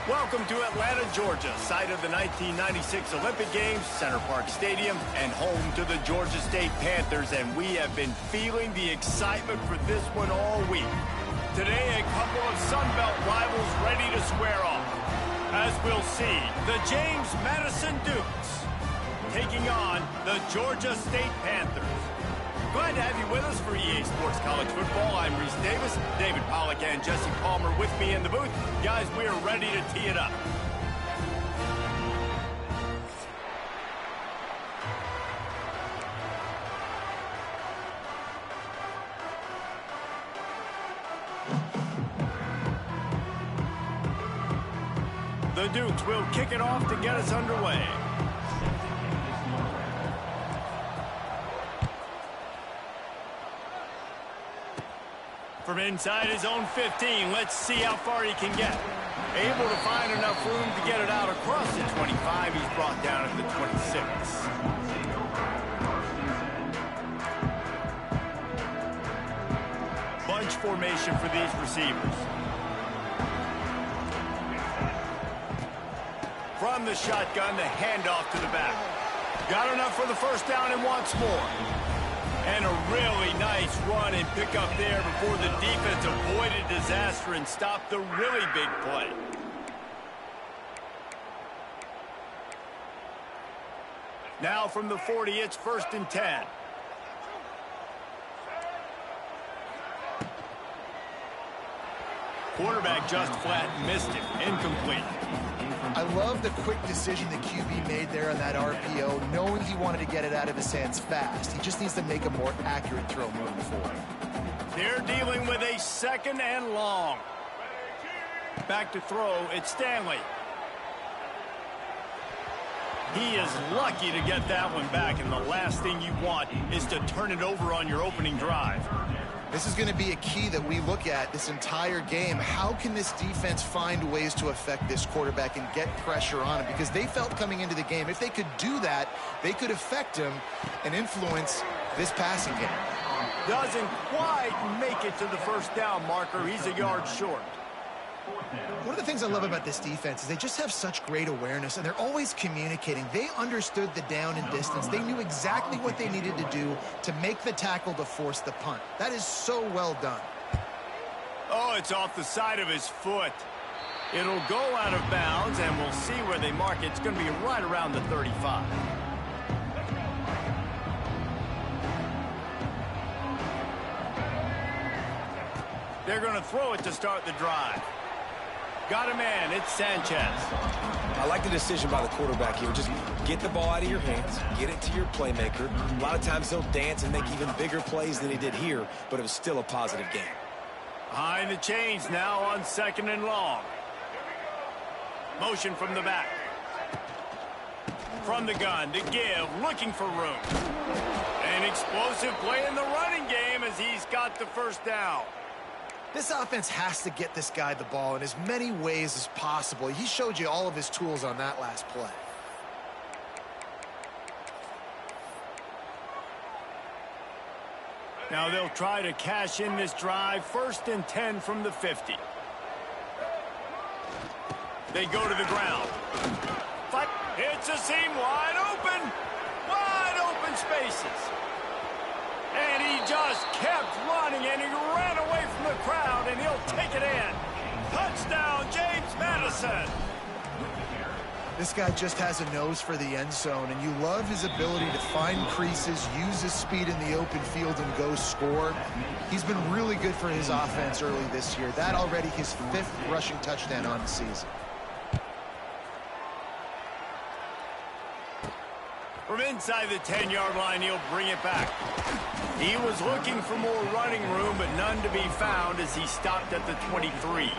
Welcome to Atlanta, Georgia, site of the 1996 Olympic Games, Center Park Stadium, and home to the Georgia State Panthers, and we have been feeling the excitement for this one all week. Today, a couple of Sun Belt rivals ready to square off. As we'll see, the James Madison Dukes taking on the Georgia State Panthers. Glad to have you with us for EA Sports College Football. I'm Reese Davis, David Pollack and Jesse Palmer with me in the booth. Guys, we are ready to tee it up. The Dukes will kick it off to get us underway. From inside his own 15, let's see how far he can get. Able to find enough room to get it out across the 25. He's brought down at the 26. Bunch formation for these receivers. From the shotgun, the handoff to the back. Got enough for the first down and wants more. And a really nice run and pick up there before the defense avoided disaster and stopped the really big play. Now from the 40, it's 1st and 10. Quarterback just flat missed it. Incomplete. I love the quick decision the QB made there on that RPO, knowing he wanted to get it out of his hands fast. He just needs to make a more accurate throw moving forward. They're dealing with a 2nd and long. Back to throw, it's Stanley. He is lucky to get that one back, and the last thing you want is to turn it over on your opening drive. This is going to be a key that we look at this entire game. How can this defense find ways to affect this quarterback and get pressure on him? Because they felt coming into the game, if they could do that, they could affect him and influence this passing game. Doesn't quite make it to the first down marker. He's a yard short. One of the things I love about this defense is they just have such great awareness, and they're always communicating. They understood the down and distance. They knew exactly what they needed to do to make the tackle to force the punt. That is so well done. Oh, it's off the side of his foot. It'll go out of bounds, and we'll see where they mark it. It's going to be right around the 35. They're going to throw it to start the drive. Got a man, it's Sanchez. I like the decision by the quarterback here. Just get the ball out of your hands, get it to your playmaker. A lot of times they'll dance and make even bigger plays than he did here, but it was still a positive game. Behind the chains now on 2nd and long. Motion from the back. From the gun to give, looking for room. An explosive play in the running game as he's got the first down. This offense has to get this guy the ball in as many ways as possible. He showed you all of his tools on that last play. Now they'll try to cash in this drive. 1st and 10 from the 50. They go to the ground. It's a seam wide open. Wide open spaces. And he just kept running, and he ran away from the crowd, and he'll take it in. Touchdown, James Madison. This guy just has a nose for the end zone, and you love his ability to find creases, use his speed in the open field, and go score. He's been really good for his offense early this year. That already his 5th rushing touchdown on the season. From inside the 10-yard line, he'll bring it back. He was looking for more running room, but none to be found as he stopped at the 23.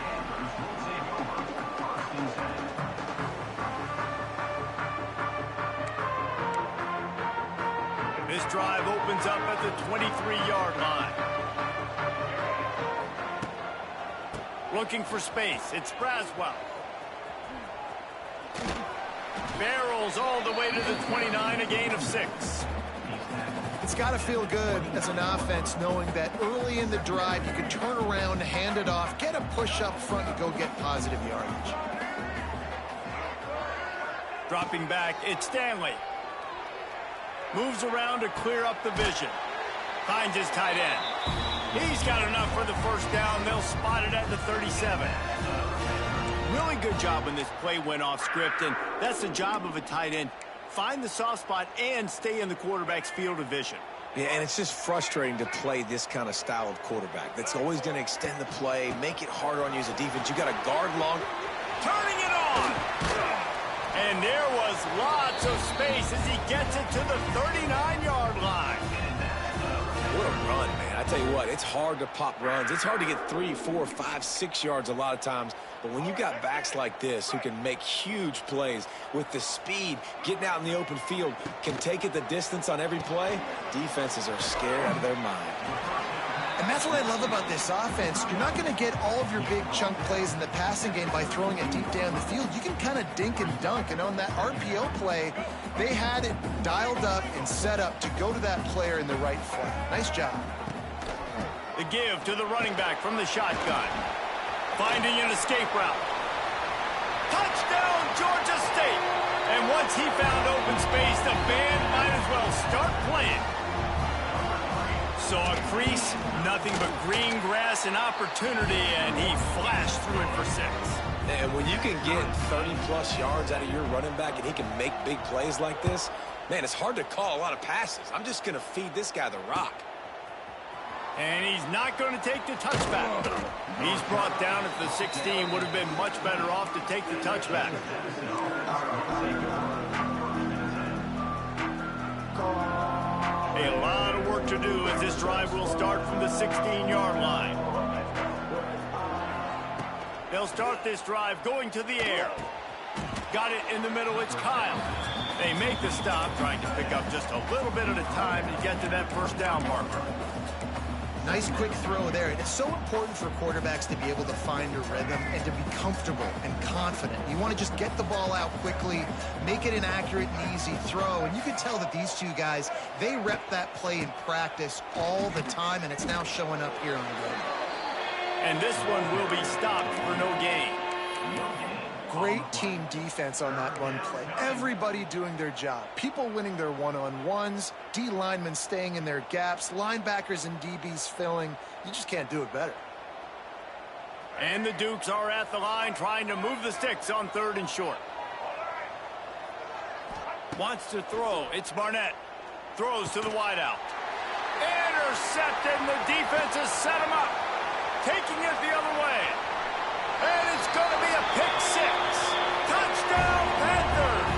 This drive opens up at the 23-yard line. Looking for space. It's Braswell. Barrels all the way to the 29, a gain of 6. It's got to feel good as an offense knowing that early in the drive you can turn around, hand it off, get a push up front, and go get positive yardage. Dropping back, it's Stanley. Moves around to clear up the vision. Finds his tight end. He's got enough for the first down. They'll spot it at the 37. Really good job when this play went off script, and that's the job of a tight end. Find the soft spot and stay in the quarterback's field of vision. Yeah, and it's just frustrating to play this kind of style of quarterback. That's always going to extend the play, make it harder on you as a defense. You got to guard long. Turning it on! And there was lots of space as he gets it to the 39-yard line. What a run, man. I tell you what, it's hard to pop runs. It's hard to get 3, 4, 5, 6 yards a lot of times. But when you got backs like this who can make huge plays with the speed, getting out in the open field, can take it the distance on every play, defenses are scared out of their mind. And that's what I love about this offense. You're not going to get all of your big chunk plays in the passing game by throwing it deep down the field. You can kind of dink and dunk. And on that RPO play, they had it dialed up and set up to go to that player in the right flat. Nice job. The give to the running back from the shotgun. Finding an escape route. Touchdown, Georgia State. And once he found open space, the band might as well start playing. Saw a crease, nothing but green grass and opportunity, and he flashed through it for 6. And when you can get 30-plus yards out of your running back and he can make big plays like this, man, it's hard to call a lot of passes. I'm just going to feed this guy the rock. And he's not going to take the touchback. He's brought down at the 16. Would have been much better off to take the touchback. A lot of work to do as this drive will start from the 16-yard line. They'll start this drive going to the air. Got it in the middle. It's Kyle. They make the stop, trying to pick up just a little bit at a time to get to that first down marker. Nice quick throw there. It's so important for quarterbacks to be able to find a rhythm and to be comfortable and confident. You want to just get the ball out quickly, make it an accurate and easy throw. And you can tell that these two guys, they rep that play in practice all the time, and it's now showing up here on the game. And this one will be stopped for no gain. Great team defense on that run play. Everybody doing their job. People winning their one-on-ones, D linemen staying in their gaps, linebackers and DBs filling. You just can't do it better. And the Dukes are at the line trying to move the sticks on 3rd and short. Wants to throw. It's Barnett. Throws to the wideout. Intercepted, and the defense has set him up. Taking it the other way. And it's going to be a pick 6. Touchdown, Panthers!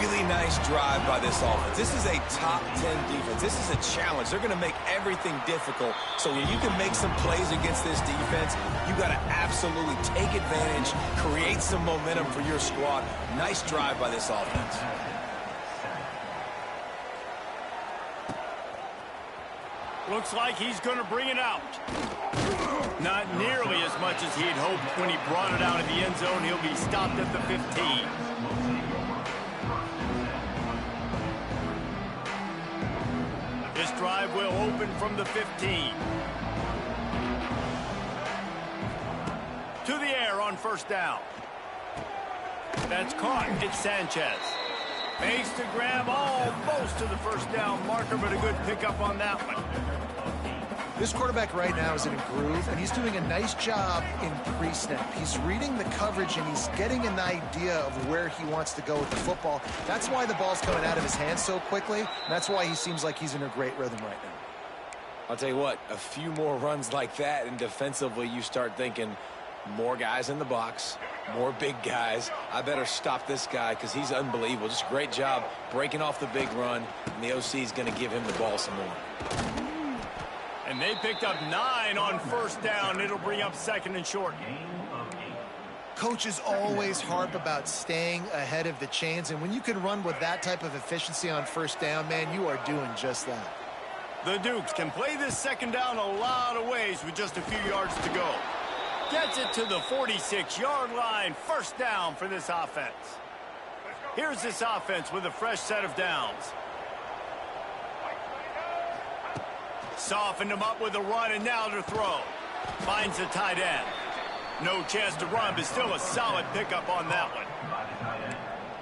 Really nice drive by this offense. This is a top 10 defense. This is a challenge. They're going to make everything difficult. So when you can make some plays against this defense, you got to absolutely take advantage, create some momentum for your squad. Nice drive by this offense. Looks like he's going to bring it out. Not nearly as much as he'd hoped when he brought it out of the end zone. He'll be stopped at the 15. This drive will open from the 15. To the air on first down. That's caught. It's Sanchez. Makes the grab almost to the first down marker, but a good pickup on that one. This quarterback right now is in a groove, and he's doing a nice job in pre-snap. He's reading the coverage, and he's getting an idea of where he wants to go with the football. That's why the ball's coming out of his hands so quickly, and that's why he seems like he's in a great rhythm right now. I'll tell you what, a few more runs like that, and defensively you start thinking more guys in the box, more big guys. I better stop this guy because he's unbelievable. Just a great job breaking off the big run, and the OC is going to give him the ball some more. And they picked up 9 on first down. It'll bring up 2nd and short. Coaches always harp about staying ahead of the chains, and when you can run with that type of efficiency on first down, man, you are doing just that. The Dukes can play this 2nd down a lot of ways with just a few yards to go. Gets it to the 46-yard line. First down for this offense. Here's this offense with a fresh set of downs. Softened him up with a run, and now to throw. Finds the tight end. No chance to run, but still a solid pickup on that one.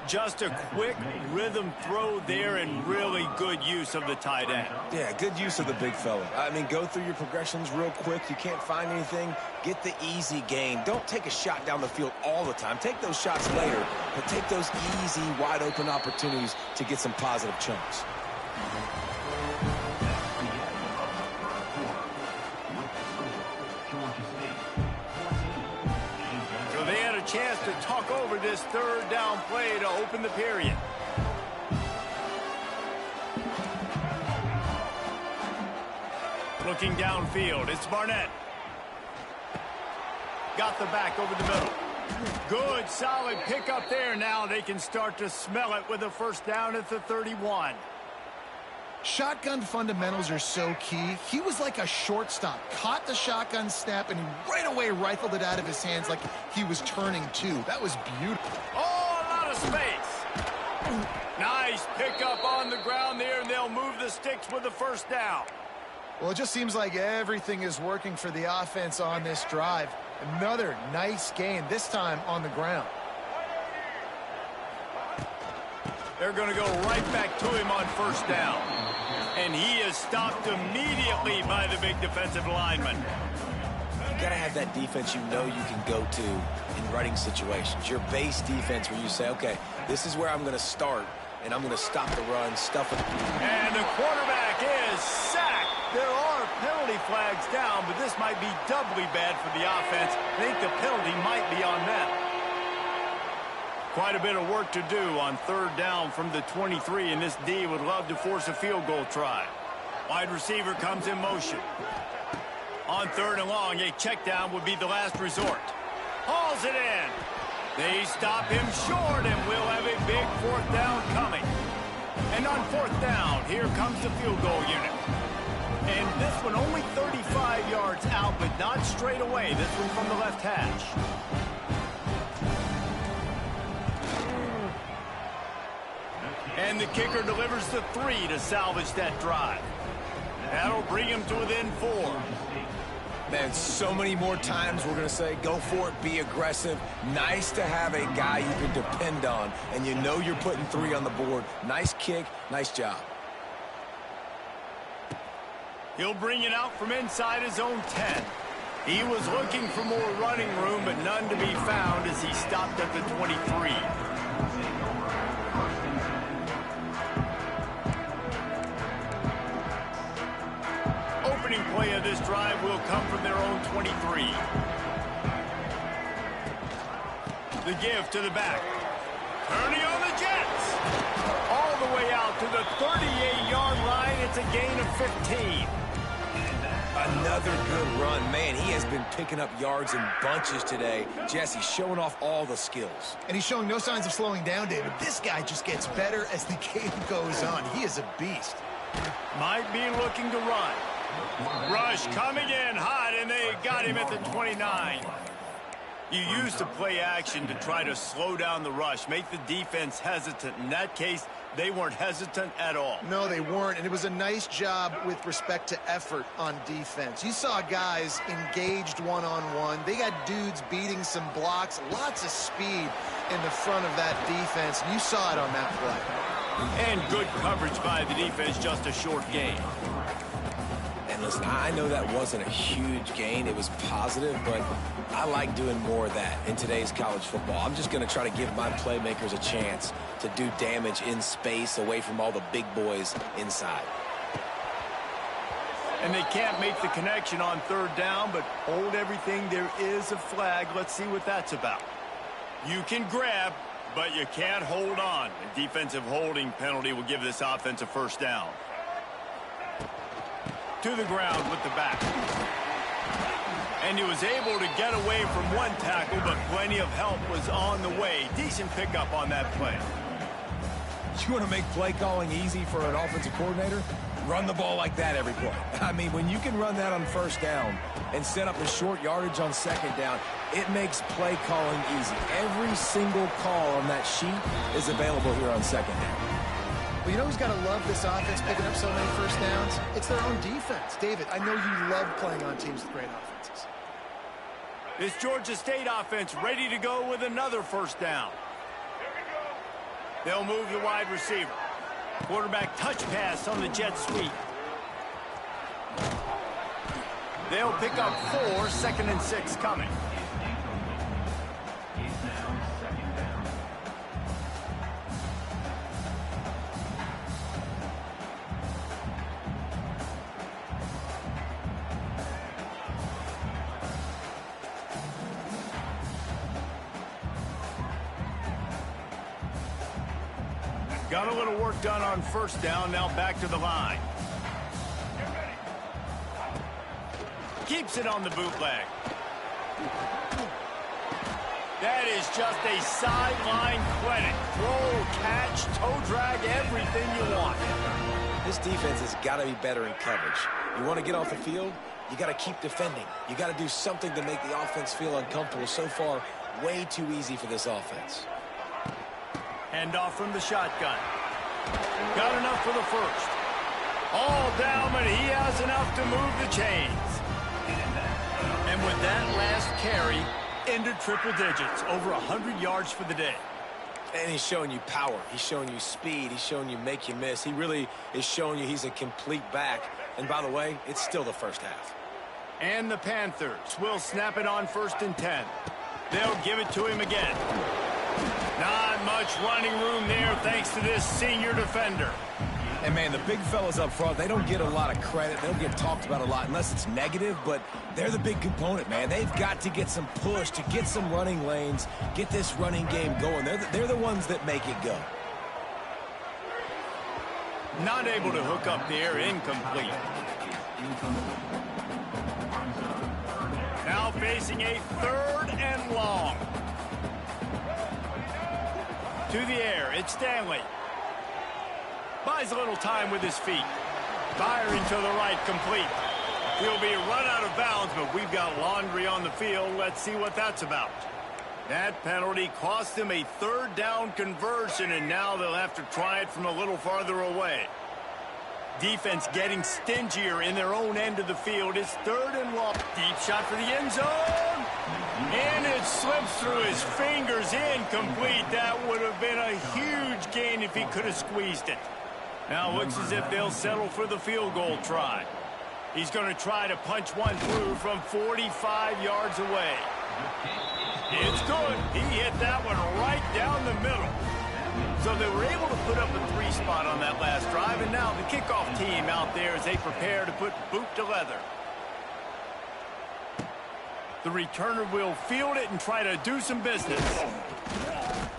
Just a quick rhythm throw there and really good use of the tight end. Yeah, good use of the big fella. I mean, go through your progressions real quick. You can't find anything. Get the easy gain. Don't take a shot down the field all the time. Take those shots later, but take those easy, wide-open opportunities to get some positive chunks. Chance to talk over this third down play to open the period. Looking downfield, it's Barnett. Got the back over the middle. Good, solid pickup there. Now they can start to smell it with a first down at the 31. Shotgun fundamentals are so key. He was like a shortstop. Caught the shotgun snap and he right away rifled it out of his hands like he was turning two. That was beautiful. Oh, a lot of space. Nice pickup on the ground there, and they'll move the sticks with the first down. Well, it just seems like everything is working for the offense on this drive. Another nice gain, this time on the ground. They're going to go right back to him on first down. And he is stopped immediately by the big defensive lineman. You got to have that defense you know you can go to in running situations. Your base defense where you say, okay, this is where I'm going to start, and I'm going to stop the run, stuff it. And the quarterback is sacked. There are penalty flags down, but this might be doubly bad for the offense. I think the penalty might be on them. Quite a bit of work to do on third down from the 23, and this D would love to force a field goal try. Wide receiver comes in motion. On third and long, a check down would be the last resort. Hauls it in. They stop him short, and we'll have a big fourth down coming. And on fourth down, here comes the field goal unit. And this one only 35 yards out, but not straight away. This one from the left hash. And the kicker delivers the 3 to salvage that drive. That'll bring him to within 4. Man, so many more times we're going to say, go for it, be aggressive. Nice to have a guy you can depend on, and you know you're putting 3 on the board. Nice kick, nice job. He'll bring it out from inside his own 10. He was looking for more running room, but none to be found as he stopped at the 23. Opening play of this drive will come from their own 23. The give to the back. Turning on the Jets. All the way out to the 38-yard line. It's a gain of 15. Another good run. Man, he has been picking up yards in bunches today. Jesse showing off all the skills. And he's showing no signs of slowing down, David. This guy just gets better as the game goes on. He is a beast. Might be looking to run. Rush coming in hot, and they got him at the 29. You used to play action to try to slow down the rush, make the defense hesitant. In that case, they weren't hesitant at all. No, they weren't, and it was a nice job with respect to effort on defense. You saw guys engaged one-on-one. They got dudes beating some blocks, lots of speed in the front of that defense, and you saw it on that play. And good coverage by the defense, just a short gain. And listen, I know that wasn't a huge gain. It was positive, but I like doing more of that in today's college football. I'm just going to try to give my playmakers a chance to do damage in space away from all the big boys inside. And they can't make the connection on third down, but hold everything. There is a flag. Let's see what that's about. You can grab, but you can't hold on. A defensive holding penalty will give this offense a first down. To the ground with the back. And he was able to get away from one tackle, but plenty of help was on the way. Decent pickup on that play. You want to make play calling easy for an offensive coordinator? Run the ball like that every play. I mean, when you can run that on first down and set up a short yardage on second down, it makes play calling easy. Every single call on that sheet is available here on second down. Well, you know who's got to love this offense picking up so many first downs? It's their own defense. David, I know you love playing on teams with great offenses. This Georgia State offense ready to go with another first down. They'll move the wide receiver. Quarterback touch pass on the jet sweep. They'll pick up 4, 2nd and 6 coming. Got a little work done on first down, now back to the line. Keeps it on the bootleg. That is just a sideline credit. Throw, catch, toe drag, everything you want. This defense has got to be better in coverage. You want to get off the field, you got to keep defending. You got to do something to make the offense feel uncomfortable. So far, way too easy for this offense. Handoff from the shotgun. Got enough for the first. All down, but he has enough to move the chains. And with that last carry, into triple digits, over 100 yards for the day. And he's showing you power. He's showing you speed. He's showing you make you miss. He really is showing you he's a complete back. And by the way, it's still the first half. And the Panthers will snap it on 1st and 10. They'll give it to him again. Not much running room there thanks to this senior defender. And, man, the big fellas up front, they don't get a lot of credit. They don't get talked about a lot unless it's negative, but they're the big component, man. They've got to get some push, to get some running lanes, get this running game going. They're the ones that make it go. Not able to hook up there, incomplete. Now facing a 3rd and long. To the air, it's Stanley. Buys a little time with his feet. Firing to the right, complete. He'll be run out of bounds, but we've got laundry on the field. Let's see what that's about. That penalty cost them a 3rd down conversion, and now they'll have to try it from a little farther away. Defense getting stingier in their own end of the field. It's 3rd and long. Deep shot for the end zone. And it slips through his fingers, incomplete. That would have been a huge gain if he could have squeezed it. Now looks as if they'll settle for the field goal try. He's going to try to punch one through from 45 yards away. It's good. He hit that one right down the middle. So they were able to put up a 3 spot on that last drive, and now the kickoff team out there as they prepare to put boot to leather. The returner will field it and try to do some business.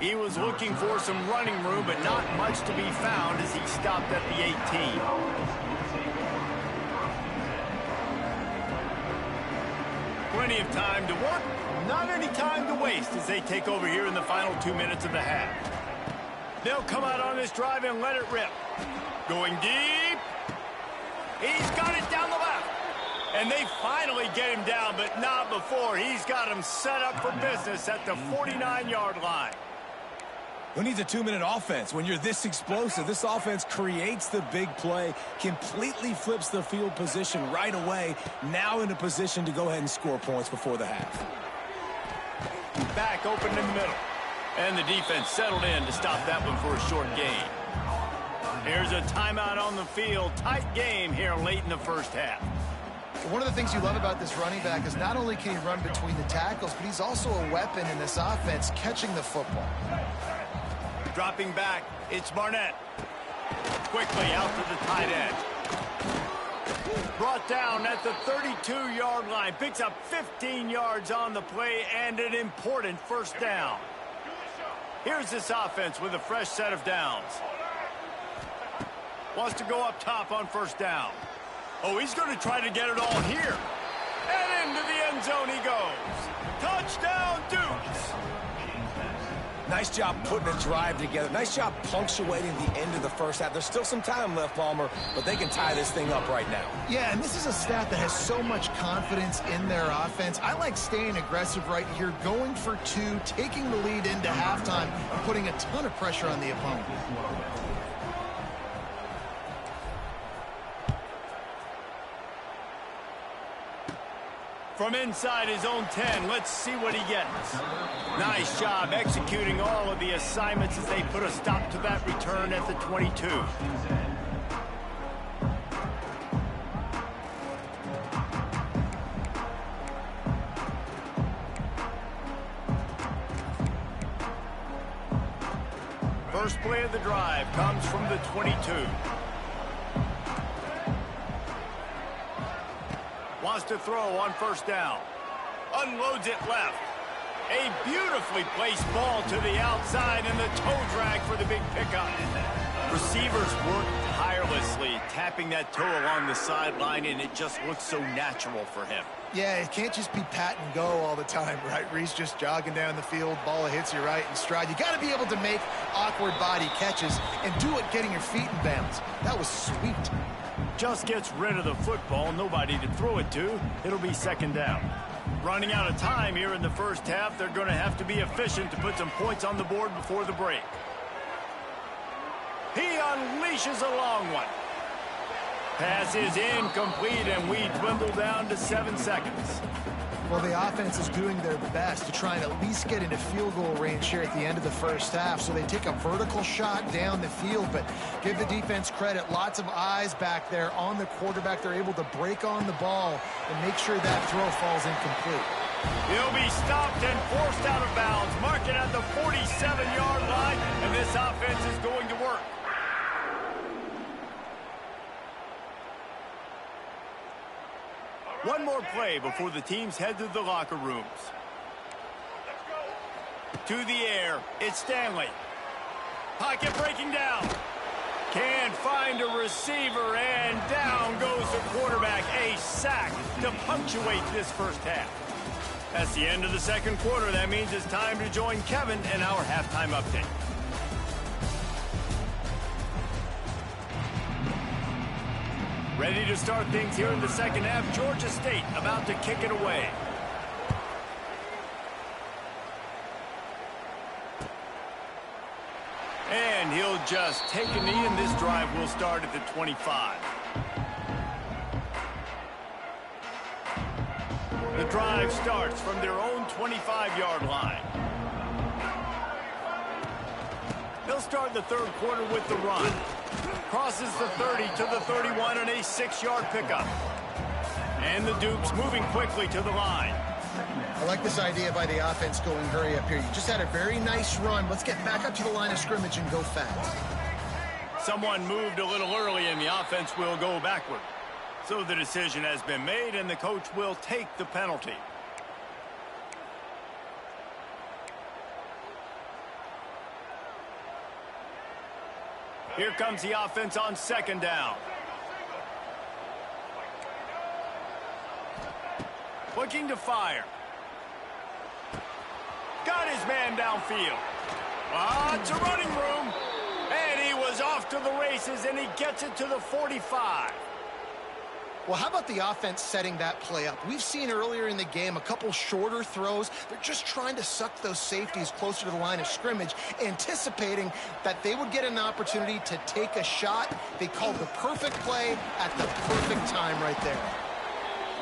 He was looking for some running room, but not much to be found as he stopped at the 18. Plenty of time to work, not any time to waste as they take over here in the final 2 minutes of the half. They'll come out on this drive and let it rip. Going deep. He's got it down the left. And they finally get him down, but not before. He's got him set up for business at the 49-yard line. Who needs a 2-minute offense? When you're this explosive, this offense creates the big play, completely flips the field position right away, now in a position to go ahead and score points before the half. Back open in the middle. And the defense settled in to stop that one for a short gain. Here's a timeout on the field. Tight game here late in the first half. One of the things you love about this running back is not only can he run between the tackles, but he's also a weapon in this offense, catching the football. Dropping back, it's Barnett. Quickly out to the tight edge. Brought down at the 32-yard line. Picks up 15 yards on the play and an important first down. Here's this offense with a fresh set of downs. Wants to go up top on first down. Oh, he's going to try to get it all here. And into the end zone he goes. Touchdown, Dukes. Nice job putting a drive together. Nice job punctuating the end of the first half. There's still some time left, Palmer, but they can tie this thing up right now. Yeah, and this is a stat that has so much confidence in their offense. I like staying aggressive right here, going for 2, taking the lead into halftime, and putting a ton of pressure on the opponent. From inside his own 10, let's see what he gets. Nice job executing all of the assignments as they put a stop to that return at the 22. First play of the drive comes from the 22. Wants to throw on first down. Unloads it left. A beautifully placed ball to the outside and the toe drag for the big pickup. Receivers work tirelessly, tapping that toe along the sideline, and it just looks so natural for him. Yeah, it can't just be pat and go all the time, right? Reese just jogging down the field, ball hits you right in stride. You got to be able to make awkward body catches and do it getting your feet in bounds. That was sweet. Just gets rid of the football, nobody to throw it to. It'll be second down. Running out of time here in the first half, they're going to have to be efficient to put some points on the board before the break. He unleashes a long one. Pass is incomplete, and we dwindle down to 7 seconds. Well, the offense is doing their best to try and at least get into field goal range here at the end of the first half. So they take a vertical shot down the field, but give the defense credit. Lots of eyes back there on the quarterback. They're able to break on the ball and make sure that throw falls incomplete. He'll be stopped and forced out of bounds. Mark it at the 47-yard line, and this offense is going to work. One more play before the teams head to the locker rooms. To the air, it's Stanley. Pocket breaking down. Can't find a receiver, and down goes the quarterback. A sack to punctuate this first half. That's the end of the second quarter. That means it's time to join Kevin in our halftime update. Ready to start things here in the second half. Georgia State about to kick it away. And he'll just take a knee, and this drive will start at the 25. The drive starts from their own 25-yard line. They'll start the third quarter with the run. Crosses the 30 to the 31 on a 6-yard pickup. And the Dukes moving quickly to the line. I like this idea by the offense going hurry up here. You just had a very nice run. Let's get back up to the line of scrimmage and go fast. Someone moved a little early, and the offense will go backward. So the decision has been made, and the coach will take the penalty. Here comes the offense on second down. Looking to fire. Got his man downfield. Lots of running room. And he was off to the races, and he gets it to the 45. Well, how about the offense setting that play up? We've seen earlier in the game a couple shorter throws. They're just trying to suck those safeties closer to the line of scrimmage, anticipating that they would get an opportunity to take a shot. They called the perfect play at the perfect time right there.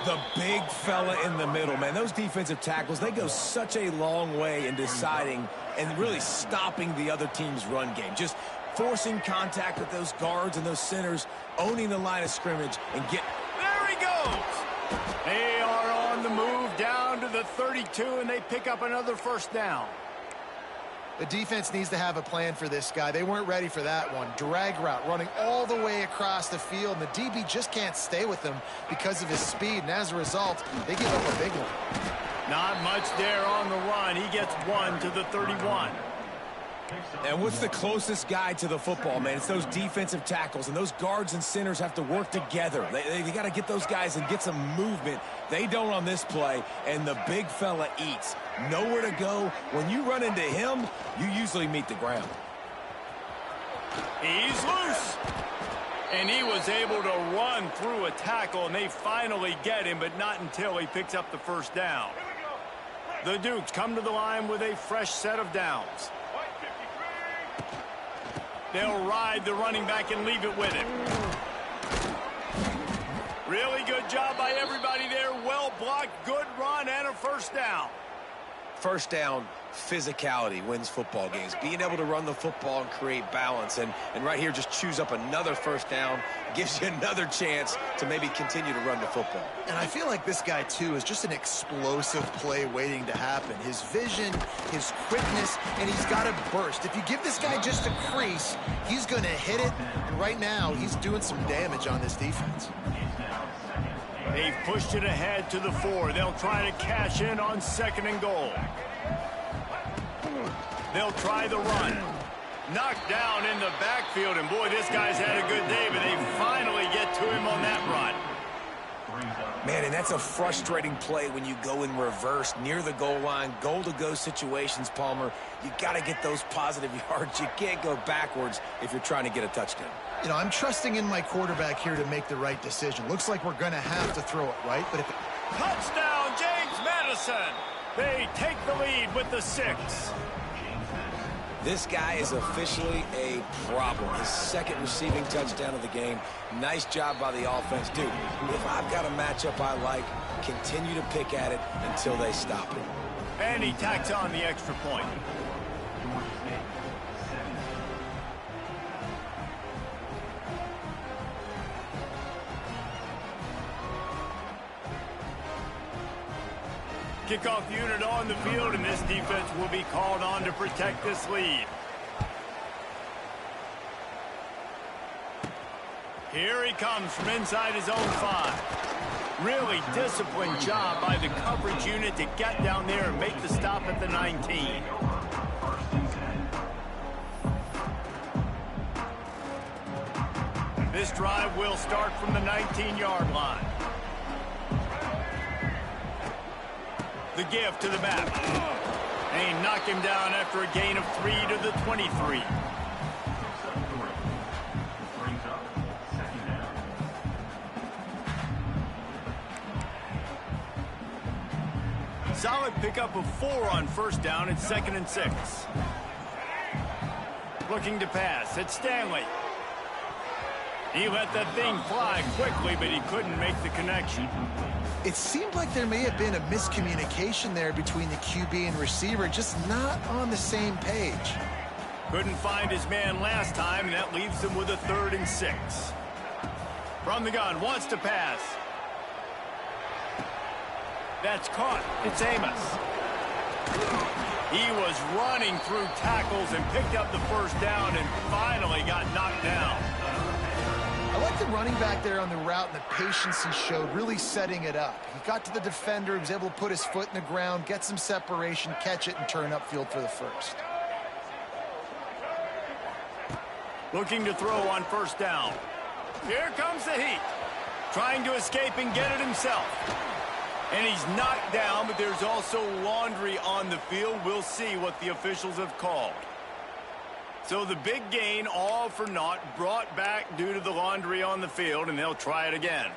The big fella in the middle, man. Those defensive tackles, they go such a long way in deciding and really stopping the other team's run game. Just forcing contact with those guards and those centers, owning the line of scrimmage, and get... There he goes! They are on the move down to the 32, and they pick up another first down. The defense needs to have a plan for this guy. They weren't ready for that one. Drag route running all the way across the field, and the DB just can't stay with him because of his speed, and as a result, they give up a big one. Not much there on the run. He gets one to the 31. And what's the closest guy to the football, man? It's those defensive tackles, and those guards and centers have to work together. They got to get those guys and get some movement. They don't on this play, and the big fella eats. Nowhere to go. When you run into him, you usually meet the ground. He's loose. And he was able to run through a tackle, and they finally get him, but not until he picks up the first down. The Dukes come to the line with a fresh set of downs. They'll ride the running back and leave it with him. Really good job by everybody there. Well blocked, good run, and a first down. First down, physicality wins football games. Being able to run the football and create balance. And right here, just choose up another first down. Gives you another chance to maybe continue to run the football. And I feel like this guy, too, is just an explosive play waiting to happen. His vision, his quickness, and he's got a burst. If you give this guy just a crease, he's going to hit it. And right now, he's doing some damage on this defense. They've pushed it ahead to the 4. They'll try to cash in on 2nd and goal. They'll try the run. Knocked down in the backfield, and boy, this guy's had a good day, but they finally get to him on that run. Man, and that's a frustrating play when you go in reverse near the goal line, goal-to-go situations, Palmer. You got to get those positive yards. You can't go backwards if you're trying to get a touchdown. You know, I'm trusting in my quarterback here to make the right decision. Looks like we're going to have to throw it right, but if... Touchdown, James Madison! They take the lead with the 6. This guy is officially a problem. His 2nd receiving touchdown of the game. Nice job by the offense. Dude, if I've got a matchup I like, continue to pick at it until they stop it. And he tacks on the extra point. Kickoff unit on the field, and this defense will be called on to protect this lead. Here he comes from inside his own 5. Really disciplined job by the coverage unit to get down there and make the stop at the 19. This drive will start from the 19-yard line. The give to the back. And he knocked him down after a gain of 3 to the 23. Solid pickup of 4 on first down at 2nd and 6. Looking to pass. It's Stanley. He let that thing fly quickly, but he couldn't make the connection. It seemed like there may have been a miscommunication there between the QB and receiver, just not on the same page. Couldn't find his man last time, and that leaves him with a 3rd and 6. From the gun, wants to pass. That's caught. It's Amos. He was running through tackles and picked up the first down and finally got knocked down. I like the running back there on the route and the patience he showed, really setting it up. He got to the defender, he was able to put his foot in the ground, get some separation, catch it, and turn upfield for the first. Looking to throw on first down. Here comes the heat. Trying to escape and get it himself. And he's knocked down, but there's also laundry on the field. We'll see what the officials have called. So the big gain, all for naught, brought back due to the laundry on the field, and they'll try it again.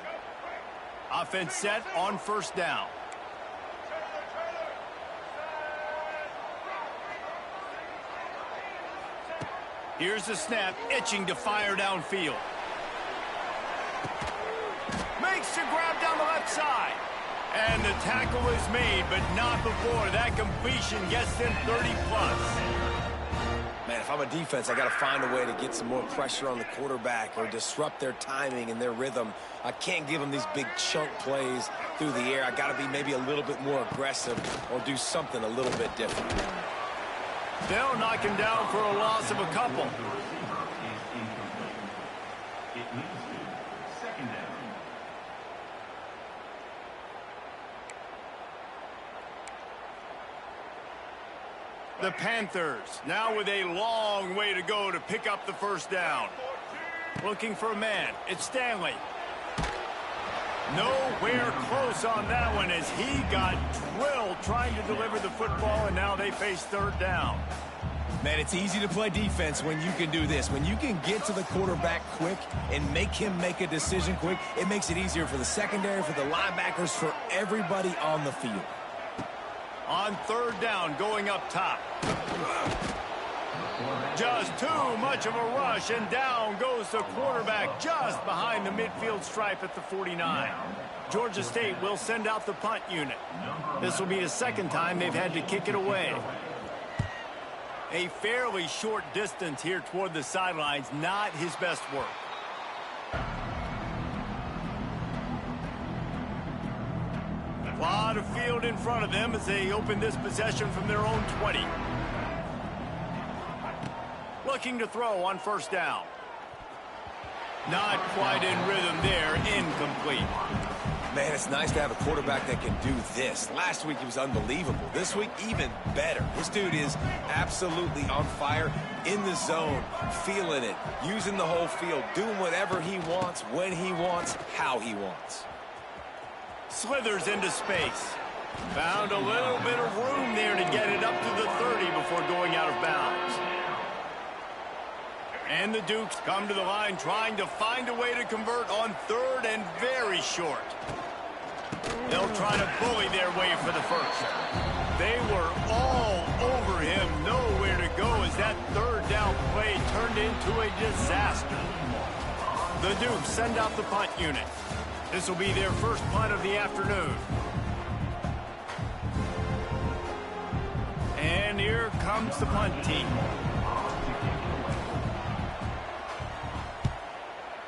Offense set on first down. Here's the snap, itching to fire downfield. Makes the grab down the left side. And the tackle is made, but not before that completion gets them 30+. Man, if I'm a defense, I got to find a way to get some more pressure on the quarterback or disrupt their timing and their rhythm. I can't give them these big chunk plays through the air. I got to be maybe a little bit more aggressive or do something a little bit different. They'll knock him down for a loss of a couple. The Panthers now with a long way to go to pick up the first down. Looking for a man. It's Stanley. Nowhere close on that one as he got drilled trying to deliver the football, and now they face third down. Man, it's easy to play defense when you can do this. When you can get to the quarterback quick and make him make a decision quick, it makes it easier for the secondary, for the linebackers, for everybody on the field. On third down, going up top. Just too much of a rush, and down goes the quarterback just behind the midfield stripe at the 49. Georgia State will send out the punt unit. This will be the second time they've had to kick it away. A fairly short distance here toward the sidelines, not his best work. A lot of field in front of them as they open this possession from their own 20. Looking to throw on first down. Not quite in rhythm there, incomplete. Man, it's nice to have a quarterback that can do this. Last week, he was unbelievable. This week, even better. This dude is absolutely on fire, in the zone, feeling it, using the whole field, doing whatever he wants, when he wants, how he wants. Slithers into space. Found a little bit of room there to get it up to the 30 before going out of bounds. And the Dukes come to the line trying to find a way to convert on third and very short. They'll try to bully their way for the first. They were all over him, nowhere to go as that third down play turned into a disaster. The Dukes send out the punt unit. This will be their first punt of the afternoon. And here comes the punt team.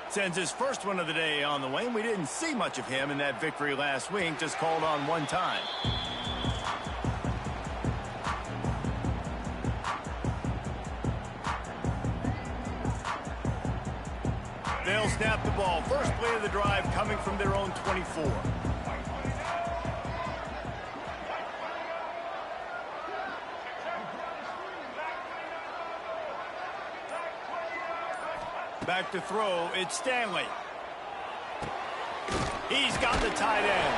Sends his first one of the day on the way, and we didn't see much of him in that victory last week, just called on one time. They'll snap the ball. First play of the drive coming from their own 24. Back to throw, it's Stanley. He's got the tight end.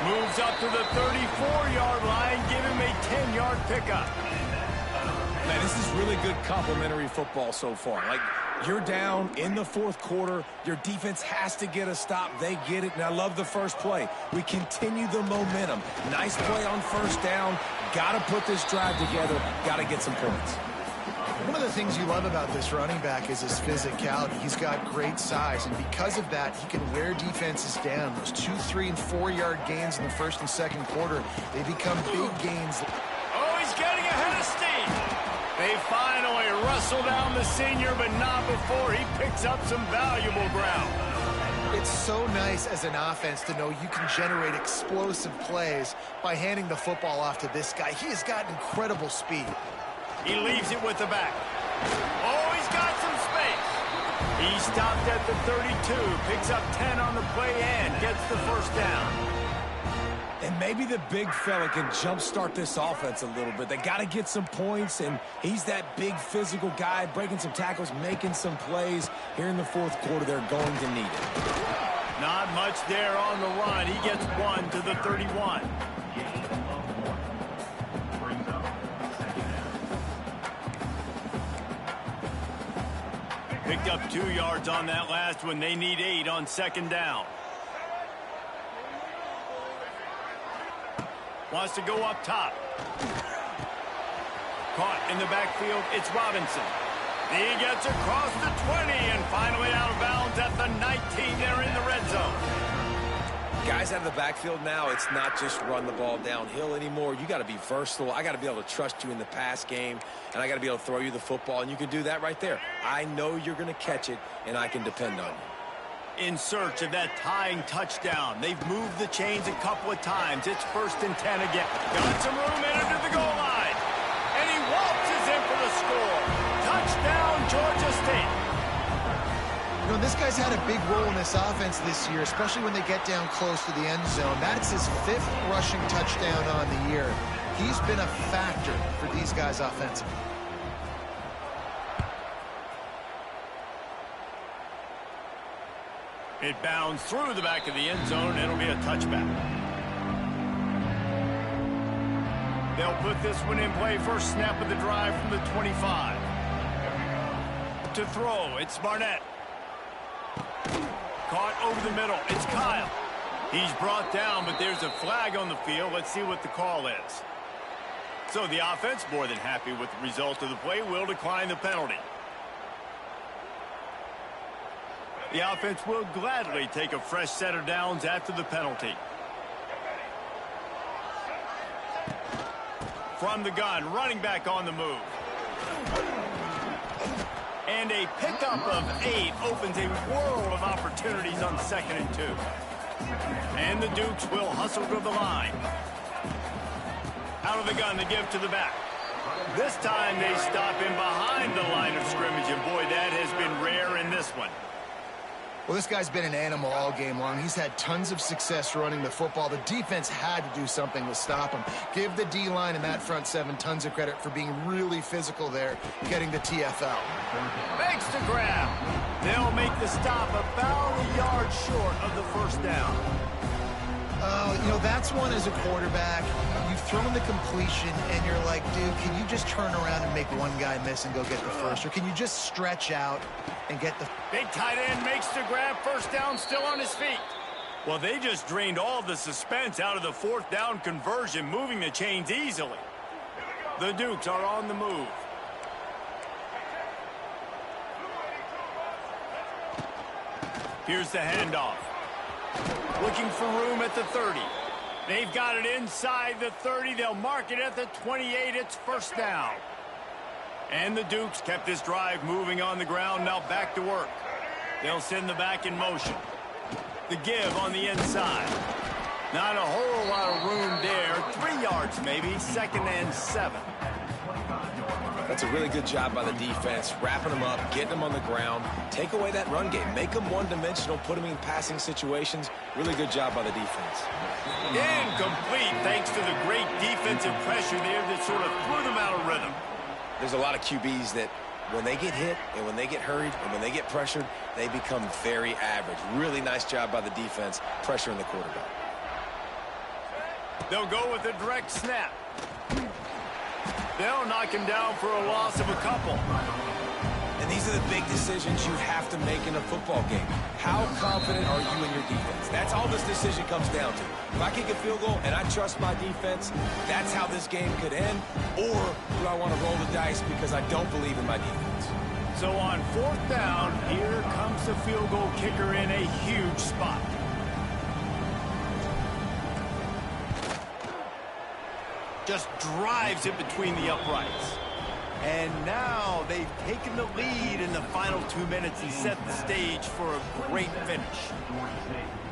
Moves up to the 34-yard line, give him a 10-yard pickup. Man, this is really good complimentary football so far. Like, you're down in the fourth quarter. Your defense has to get a stop. They get it, and I love the first play. We continue the momentum. Nice play on first down. Got to put this drive together. Got to get some points. One of the things you love about this running back is his physicality. He's got great size, and because of that, he can wear defenses down. Those 2-, 3-, and 4-yard gains in the first and second quarter, they become big gains. Oh, he's getting ahead of steam. They finally wrestle down the senior, but not before he picks up some valuable ground. It's so nice as an offense to know you can generate explosive plays by handing the football off to this guy. He has got incredible speed. He leaves it with the back. Oh, he's got some space. He stopped at the 32, picks up 10 on the play and gets the first down. And maybe the big fella can jumpstart this offense a little bit. They got to get some points, and he's that big physical guy, breaking some tackles, making some plays. Here in the fourth quarter, they're going to need it. Not much there on the run. He gets one to the 31. Picked up 2 yards on that last one. They need 8 on second down. Wants to go up top. Caught in the backfield. It's Robinson. He gets across the 20 and finally out of bounds at the 19. They're in the red zone. Guys out of the backfield now, it's not just run the ball downhill anymore. You got to be versatile. I got to be able to trust you in the pass game, and I got to be able to throw you the football, and you can do that right there. I know you're going to catch it, and I can depend on you. In search of that tying touchdown. They've moved the chains a couple of times. It's 1st and 10 again. Got some room in under the goal line. And he waltzes in for the score. Touchdown, Georgia State. You know, this guy's had a big role in this offense this year, especially when they get down close to the end zone. That's his 5th rushing touchdown on the year. He's been a factor for these guys offensively. It bounds through the back of the end zone, and it'll be a touchback. They'll put this one in play. First snap of the drive from the 25. To throw, it's Barnett. Caught over the middle. It's Kyle. He's brought down, but there's a flag on the field. Let's see what the call is. So the offense, more than happy with the result of the play, will decline the penalty. The offense will gladly take a fresh set of downs after the penalty. From the gun, running back on the move. And a pickup of 8 opens a world of opportunities on 2nd and 2. And the Dukes will hustle to the line. Out of the gun, they give to the back. This time they stop him behind the line of scrimmage, and boy, that has been rare in this one. Well, this guy's been an animal all game long. He's had tons of success running the football. The defense had to do something to stop him. Give the D-line and that front 7 tons of credit for being really physical there, getting the TFL. Makes the grab. They'll make the stop about a yard short of the first down. You know, that's one as a quarterback. You've thrown the completion, and you're like, dude, can you just turn around and make one guy miss and go get the first? Or can you just stretch out and get the... Big tight end makes the grab. First down, still on his feet. Well, they just drained all the suspense out of the 4th down conversion, moving the chains easily. The Dukes are on the move. Here's the handoff. Looking for room at the 30. They've got it inside the 30. They'll mark it at the 28. It's first down. And the Dukes kept this drive moving on the ground. Now back to work. They'll send the back in motion. The give on the inside. Not a whole lot of room there. 3 yards maybe. 2nd and 7. That's a really good job by the defense, wrapping them up, getting them on the ground, take away that run game, make them one-dimensional, put them in passing situations. Really good job by the defense. Incomplete, thanks to the great defensive pressure there that sort of threw them out of rhythm. There's a lot of QBs that when they get hit and when they get hurried and when they get pressured, they become very average. Really nice job by the defense, pressuring the quarterback. They'll go with a direct snap. They'll knock him down for a loss of a couple. And these are the big decisions you have to make in a football game. How confident are you in your defense? That's all this decision comes down to. If I kick a field goal and I trust my defense, that's how this game could end. Or do I want to roll the dice because I don't believe in my defense? So on 4th down, here comes the field goal kicker in a huge spot. Just drives it between the uprights. And now they've taken the lead in the final 2 minutes and set the stage for a great finish.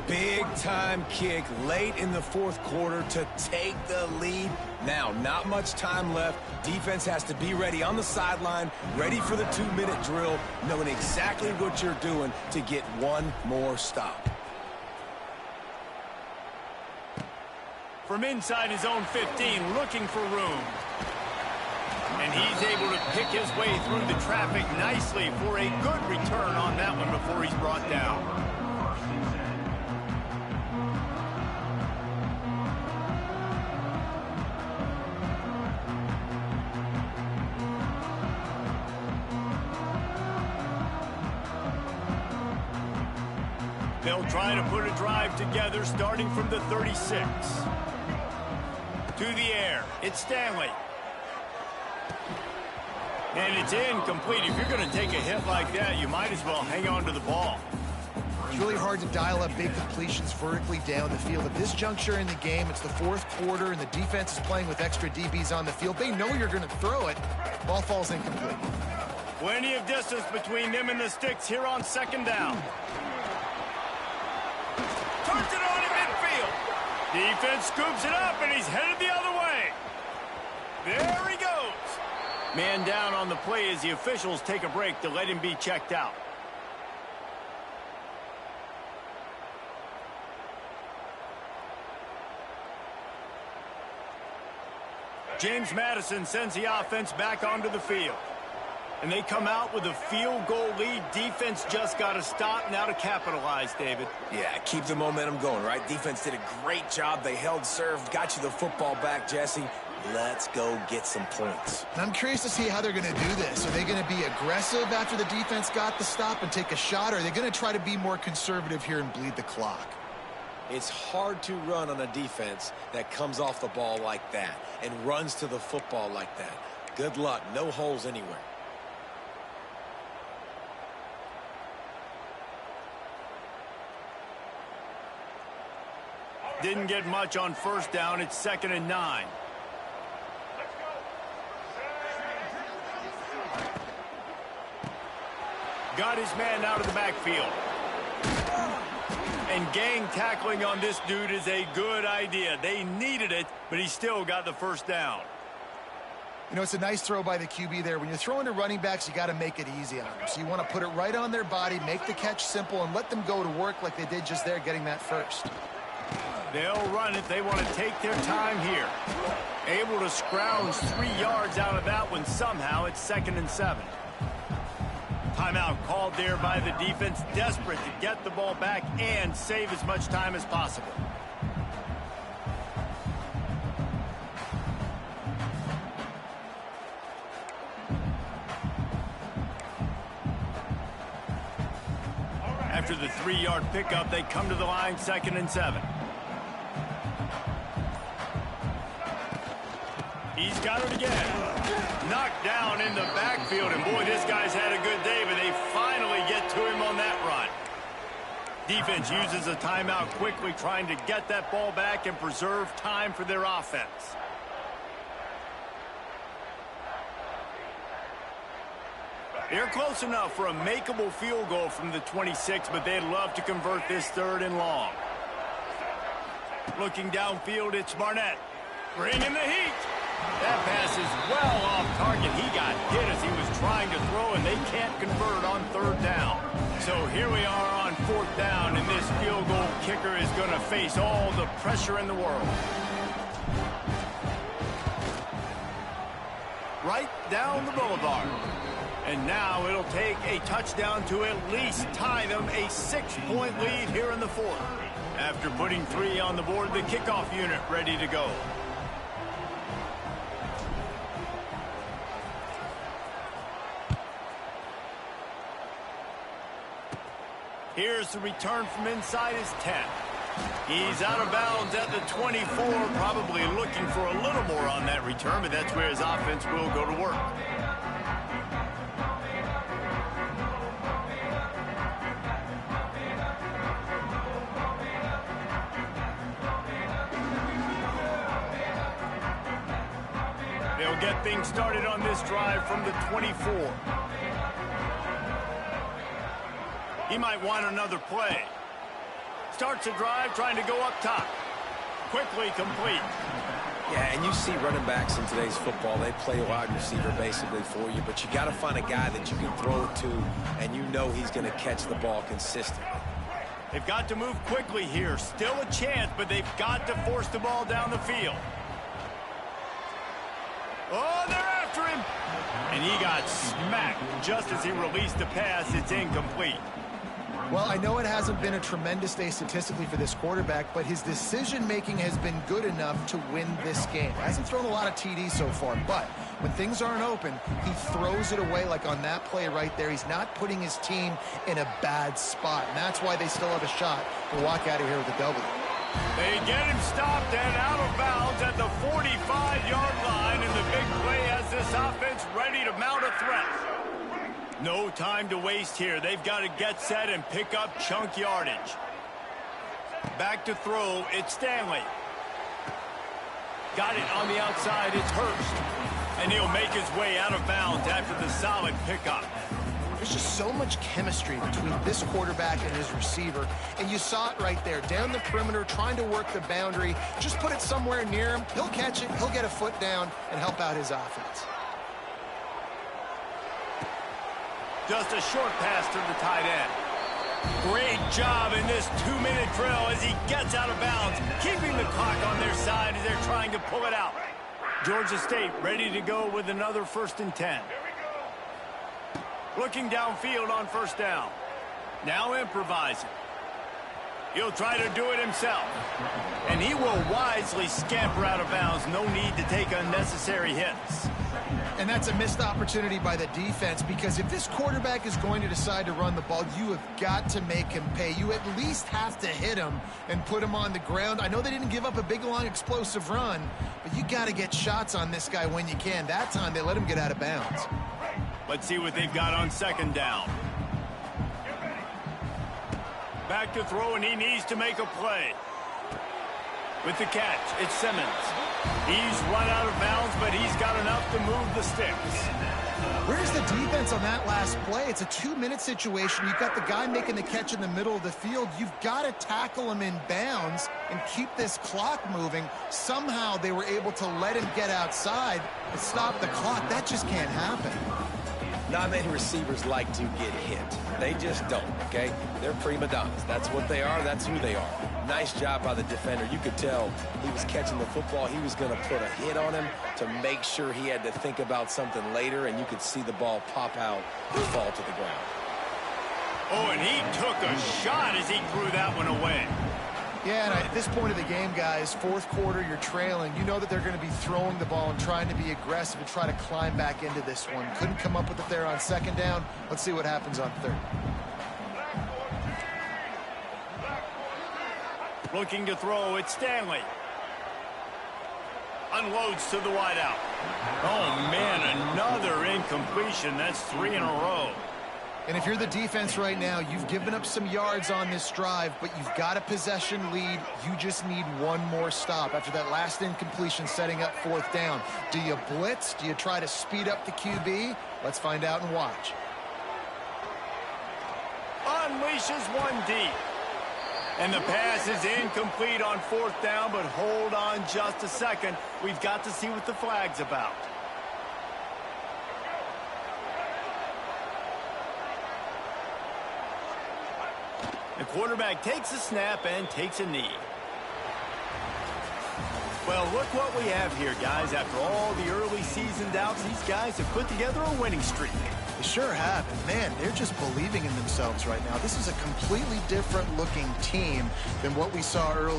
Big time kick late in the 4th quarter to take the lead. Now, not much time left. Defense has to be ready on the sideline, ready for the 2-minute drill, knowing exactly what you're doing to get one more stop. From inside his own 15, looking for room. And he's able to pick his way through the traffic nicely for a good return on that one before he's brought down. They'll try to put a drive together starting from the 36. To the air, it's Stanley. And it's incomplete. If you're going to take a hit like that, you might as well hang on to the ball. It's really hard to dial up big completions vertically down the field. At this juncture in the game, it's the 4th quarter, and the defense is playing with extra DBs on the field. They know you're going to throw it. Ball falls incomplete. Plenty of distance between them and the sticks here on 2nd down. Turns it on in midfield. Defense scoops it up, and he's headed the other way. There he goes. Man down on the play as the officials take a break to let him be checked out. James Madison sends the offense back onto the field. And they come out with a field goal lead. Defense just got to stop now to capitalize, David. Yeah, keep the momentum going, right? Defense did a great job. They held serve, got you the football back, Jesse. Let's go get some points. I'm curious to see how they're going to do this. Are they going to be aggressive after the defense got the stop and take a shot, or are they going to try to be more conservative here and bleed the clock? It's hard to run on a defense that comes off the ball like that and runs to the football like that. Good luck. No holes anywhere. Didn't get much on first down. It's 2nd and 9. Got his man out of the backfield. And gang tackling on this dude is a good idea. They needed it, but he still got the first down. You know, it's a nice throw by the QB there. When you're throwing to running backs, you got to make it easy on them. So you want to put it right on their body, make the catch simple, and let them go to work like they did just there, getting that first. They'll run it. They want to take their time here. Able to scrounge 3 yards out of that one somehow. It's 2nd and 7. Timeout called there by the defense, desperate to get the ball back and save as much time as possible. After the 3-yard pickup, they come to the line, 2nd and 7. He's got it again. Knocked down in the backfield, and boy, this guy's had a good day, but they finally get to him on that run. Defense uses a timeout quickly, trying to get that ball back and preserve time for their offense. They're close enough for a makeable field goal from the 26, but they'd love to convert this 3rd and long. Looking downfield, it's Barnett. Bringing the heat. That pass is well off target. He got hit as he was trying to throw, and they can't convert on 3rd down. So here we are on 4th down, and this field goal kicker is going to face all the pressure in the world. Right down the boulevard. And now it'll take a touchdown to at least tie them a 6-point lead here in the 4th. After putting 3 on the board, the kickoff unit ready to go. Here's the return from inside his 10. He's out of bounds at the 24, probably looking for a little more on that return, but that's where his offense will go to work. They'll get things started on this drive from the 24. He might want another play. Starts a drive trying to go up top. Quickly complete. Yeah, and you see running backs in today's football, they play wide receiver basically for you, but you got to find a guy that you can throw it to, and you know he's going to catch the ball consistently. They've got to move quickly here. Still a chance, but they've got to force the ball down the field. Oh, they're after him. And he got smacked just as he released the pass. It's incomplete. Well, I know it hasn't been a tremendous day statistically for this quarterback, but his decision-making has been good enough to win this game. He hasn't thrown a lot of TDs so far, but when things aren't open, he throws it away like on that play right there. He's not putting his team in a bad spot, and that's why they still have a shot to walk out of here with a W. They get him stopped and out of bounds at the 45-yard line, and the big play has this offense ready to mount a threat. No time to waste here. They've got to get set and pick up chunk yardage. Back to throw, it's Stanley. Got it on the outside, it's Hurst. And he'll make his way out of bounds after the solid pickup. There's just so much chemistry between this quarterback and his receiver, and you saw it right there, down the perimeter, trying to work the boundary. Just put it somewhere near him, he'll catch it, he'll get a foot down, and help out his offense. Just a short pass to the tight end. Great job in this 2-minute drill as he gets out of bounds, keeping the clock on their side as they're trying to pull it out. Georgia State ready to go with another 1st and 10. Looking downfield on 1st down. Now improvising. He'll try to do it himself. And he will wisely scamper out of bounds. No need to take unnecessary hits. And that's a missed opportunity by the defense, because if this quarterback is going to decide to run the ball, you have got to make him pay. You at least have to hit him and put him on the ground. I know they didn't give up a big, long, explosive run, but you got to get shots on this guy when you can. That time, they let him get out of bounds. Let's see what they've got on second down. Back to throw, and he needs to make a play. With the catch, it's Simmons. He's run out of bounds, but he's got enough to move the sticks. Where's the defense on that last play? It's a 2-minute situation. You've got the guy making the catch in the middle of the field. You've got to tackle him in bounds and keep this clock moving. Somehow they were able to let him get outside and stop the clock. That just can't happen. Not many receivers like to get hit. They just don't, okay? They're prima donnas. That's what they are. That's who they are. Nice job by the defender. You could tell he was catching the football. He was going to put a hit on him to make sure he had to think about something later, and you could see the ball pop out and fall to the ground. Oh, and he took a shot as he threw that one away. Yeah, and at this point of the game, guys, fourth quarter, you're trailing. You know that they're going to be throwing the ball and trying to be aggressive and try to climb back into this one. Couldn't come up with it there on second down. Let's see what happens on third. Looking to throw, it's Stanley. Unloads to the wideout. Oh, man, another incompletion. That's 3 in a row. And if you're the defense right now, you've given up some yards on this drive, but you've got a possession lead. You just need one more stop after that last incompletion setting up fourth down. Do you blitz? Do you try to speed up the QB? Let's find out and watch. Unleashes one deep. And the pass is incomplete on fourth down, but hold on just a second. We've got to see what the flag's about. The quarterback takes a snap and takes a knee. Well, look what we have here, guys. After all the early season doubts, these guys have put together a winning streak. They sure have. And man, they're just believing in themselves right now. This is a completely different looking team than what we saw earlier.